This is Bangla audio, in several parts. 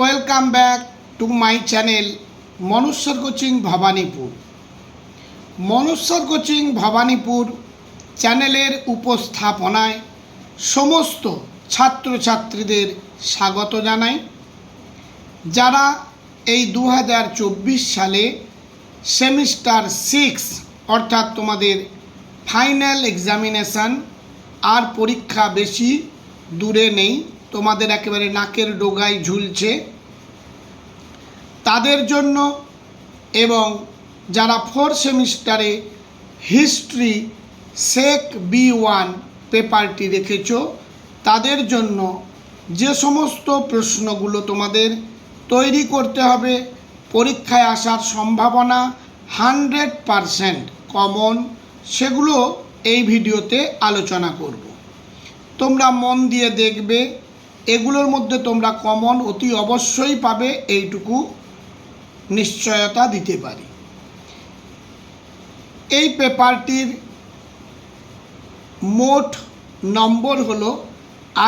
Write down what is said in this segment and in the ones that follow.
Welcome back to my channel মনুষ্যর কোচিং ভবানীপুর। মনুষ্যর কোচিং ভবানীপুর চ্যানেলের উপস্থাপনায় সমস্ত ছাত্রছাত্রীদের স্বাগত জানাই। যারা এই 2024 সালে সেমিস্টার 6 অর্থাৎ তোমাদের ফাইনাল এক্সামিনেশান, আর পরীক্ষা বেশি দূরে নেই, তোমাদের একেবারে নাকের ডোগায় ঝুলছে, তাদের জন্য, এবং যারা 4 সেমিস্টারে হিস্ট্রি সেক B1 পেপারটি রেখেছ তাদের জন্য যে সমস্ত প্রশ্নগুলো তোমাদের তৈরি করতে হবে, পরীক্ষায় আসার সম্ভাবনা 100% কমন, সেগুলো এই ভিডিওতে আলোচনা করব। তোমরা মন দিয়ে দেখবে, এগুলোর মধ্যে তোমরা কমন অতি অবশ্যই পাবে, এইটুকু নিশ্চয়তা দিতে পারি। এই পেপারটির মোট নম্বর হলো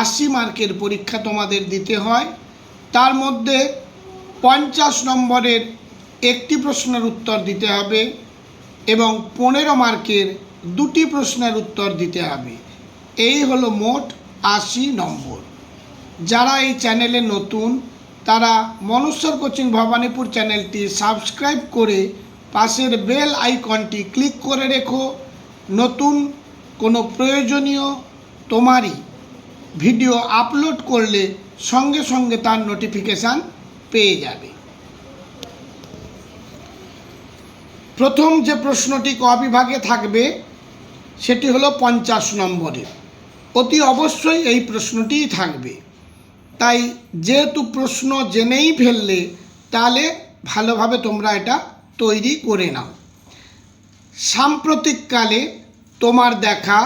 80 মার্কের পরীক্ষা তোমাদের দিতে হয়। তার মধ্যে 50 নম্বরের একটি প্রশ্নের উত্তর দিতে হবে এবং 15 মার্কের 2টি প্রশ্নের উত্তর দিতে হবে। এই হলো মোট 80 নম্বর। যারা এই চ্যানেলে নতুন তারা মনুষ্যর কোচিং ভবানীপুর চ্যানেলটি সাবস্ক্রাইব করে পাশের বেল আইকনটি ক্লিক করে রেখো। নতুন কোনো প্রয়োজনীয় তোমারই ভিডিও আপলোড করলে সঙ্গে সঙ্গে তার নোটিফিকেশান পেয়ে যাবে। প্রথম যে প্রশ্নটি ক বিভাগে থাকবে সেটি হলো 50 নম্বরের। অতি অবশ্যই এই প্রশ্নটিই থাকবে, তাই যেহেতু প্রশ্ন জেনেই ফেললে তাহলে ভালোভাবে তোমরা এটা তৈরি করে নাও। সাম্প্রতিককালে তোমার দেখা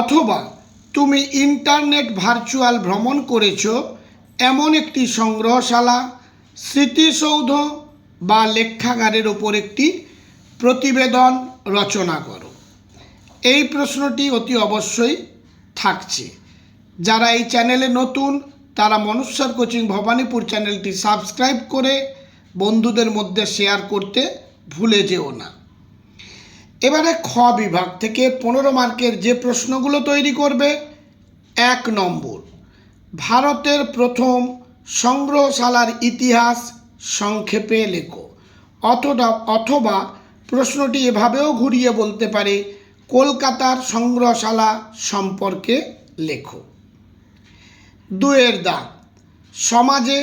অথবা তুমি ইন্টারনেট ভার্চুয়াল ভ্রমণ করেছ এমন একটি সংগ্রহশালা, স্মৃতিসৌধ বা লেখাগারের ওপর একটি প্রতিবেদন রচনা করো। এই প্রশ্নটি অতি অবশ্যই থাকছে। যারা এই চ্যানেলে নতুন তারা মনুষ্যর কোচিং ভবানীপুর চ্যানেলটি সাবস্ক্রাইব করে বন্ধুদের মধ্যে শেয়ার করতে ভুলে যেও না। এবারে খ বিভাগ থেকে 15 মার্কের যে প্রশ্নগুলো তৈরি করবে। 1 নম্বর, ভারতের প্রথম সংগ্রহশালার ইতিহাস সংক্ষেপে লেখো, অথবা প্রশ্নটি এভাবেও ঘুরিয়ে বলতে পারে কলকাতার সংগ্রহশালা সম্পর্কে লেখো। 2 দাগ, সমাজে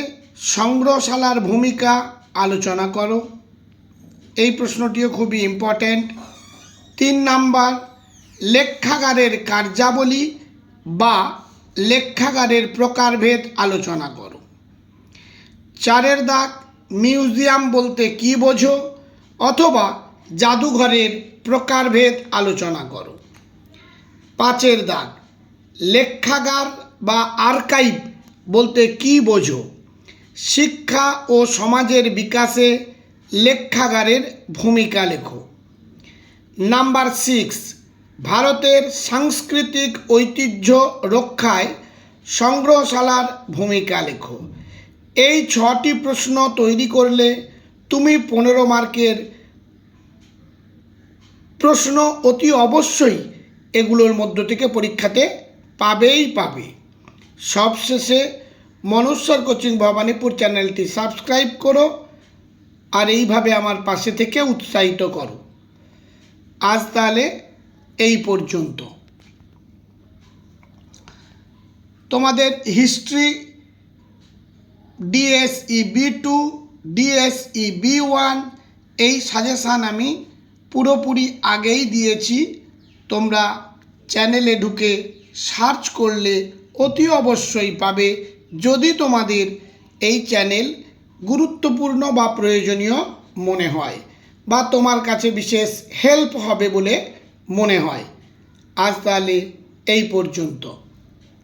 সংগ্রহশালার ভূমিকা আলোচনা করো। এই প্রশ্নটিও খুবই ইম্পর্ট্যান্ট। 3 নাম্বার, লেখাগারের কার্যাবলী বা লেখাগারের প্রকারভেদ আলোচনা করো। 4 দাগ, মিউজিয়াম বলতে কী বোঝো, অথবা জাদুঘরের প্রকারভেদ আলোচনা করো। 5 দাগ, লেখাগার বা আর্কাইভ বলতে কী বোঝো, শিক্ষা ও সমাজের বিকাশে লেখাগারের ভূমিকা লেখো। নাম্বার 6, ভারতের সাংস্কৃতিক ঐতিহ্য রক্ষায় সংগ্রহশালার ভূমিকা লেখো। এই 6টি প্রশ্ন তৈরি করলে তুমি 15 মার্কের প্রশ্ন অতি অবশ্যই এগুলোর মধ্য থেকে পরীক্ষাতে পাবেই পাবে। সবশেষে মনুষ্যর কোচিং ভবানীপুর চ্যানেলটি সাবস্ক্রাইব করো আর এইভাবে আমার পাশে থেকে উৎসাহিত করো। আজ তাহলে এই পর্যন্ত। তোমাদের history DSE B2 DSE B1 এই সাজেশান আমি পুরোপুরি আগেই দিয়েছি। তোমরা চ্যানেলে ঢুকে সার্চ করলে অতি অবশ্যই পাবে, যদি তোমাদের এই চ্যানেল গুরুত্বপূর্ণ বা প্রয়োজনীয় মনে হয় বা তোমার কাছে বিশেষ হেল্প হবে বলে মনে হয়। আজ তাহলে এই পর্যন্ত।